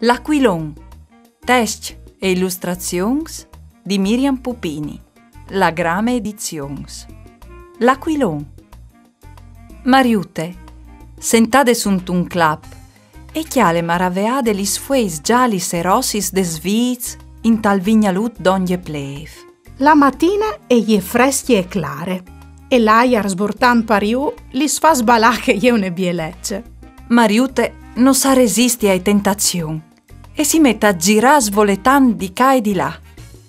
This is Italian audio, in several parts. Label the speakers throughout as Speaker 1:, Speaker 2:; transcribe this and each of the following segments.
Speaker 1: L'Aquilon. Test e illustrazions di Miriam Pupini. La Grame Editions. L'Aquilon. Mariute, sentade sunt un clap, e chiale maraveade lis fueis gialis e rossis de sviz in tal vignalut d'ogni plev.
Speaker 2: La mattina egli è freschi e clare, e l'aia sbortan pariu lis fa sbalà che je une bielecce.
Speaker 1: Mariute non sa resisti ai tentazioni e si mette a girare svoletan di qua e di là.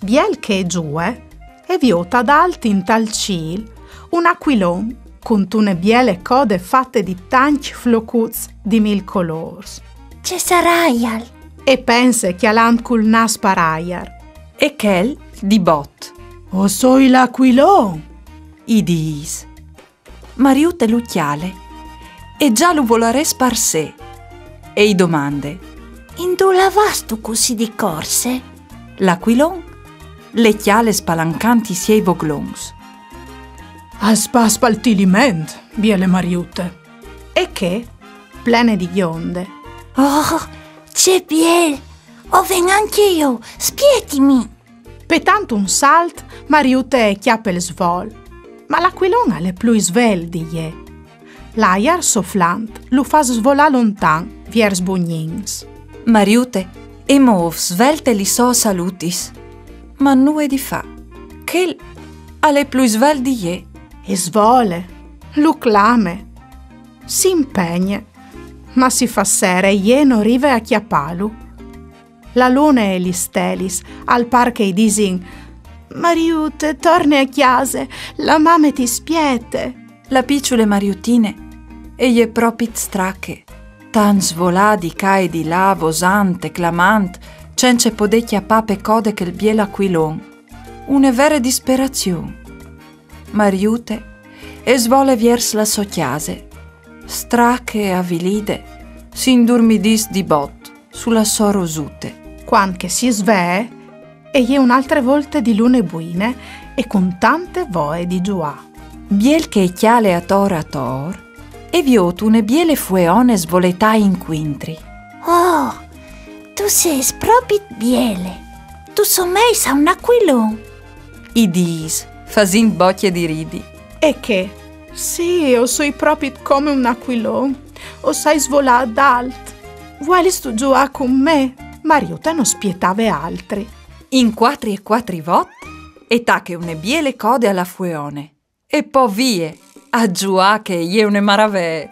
Speaker 2: Biel che è giù, e viota ad alti in tal cil un aquilon con tune biele code fatte di tanti flocuz di mil colors.
Speaker 3: C'è saraial.
Speaker 2: E pense che alant cul nas paraiar.
Speaker 1: E quel di bot.
Speaker 2: O soi l'aquilon,
Speaker 1: I dis. Mariute l'ucchiale e già lo volare sparsè. E i domande.
Speaker 3: Indu lavastu così di corse?
Speaker 1: L'Aquilon le chiale spalancanti siei voglons.
Speaker 2: al spaspaltiliment, biele mariute. E che, plene di ghionde.
Speaker 3: Oh, c'è biel. Oh, ven anche io. Spietimi.
Speaker 2: Pe tanto un salt, mariute chiappe il svol. Ma l'aquilon ha le più sveldi je. L'aiar soflant lo fa svolà lontan, viers bugnins.
Speaker 1: Mariute e mov svelte li so salutis. Ma nu è di fa. Che alle più sveldi je.
Speaker 2: E svole, lo clame. Si impegna, ma si fa sere e non rive a chiappalu. La luna e gli stelis, al par che i disin Mariute, torni a chiase, la mamma ti spiete.
Speaker 1: La picciole mariutine e je propit strache. Tan svolà di ca e di là, vosante, clamant, cence podè chiappare code che il biel aquilon. Une vere disperazione. Mariute e svole viers la so chiase. Strache e avilide si indurmidis di bot sulla so rosute.
Speaker 2: Quan che si sve, e je un'altre volte di lune buine e con tante voe di giua.
Speaker 1: Biel che chiale a tor e viot une biele fueone svoletai in quintri.
Speaker 3: Oh, tu sei proprio biele. Tu someis a un aquilon.
Speaker 1: I dis, fasin bocchie di ridi.
Speaker 2: E che? Sì, o soi proprio come un aquilon, o sai svolà ad alt. Vuoi stu giua con me? Mariuta non spietave altri.
Speaker 1: In 4 e 4 vot e tache une biele code alla fueone. E poi vie, a giua che je une maravè.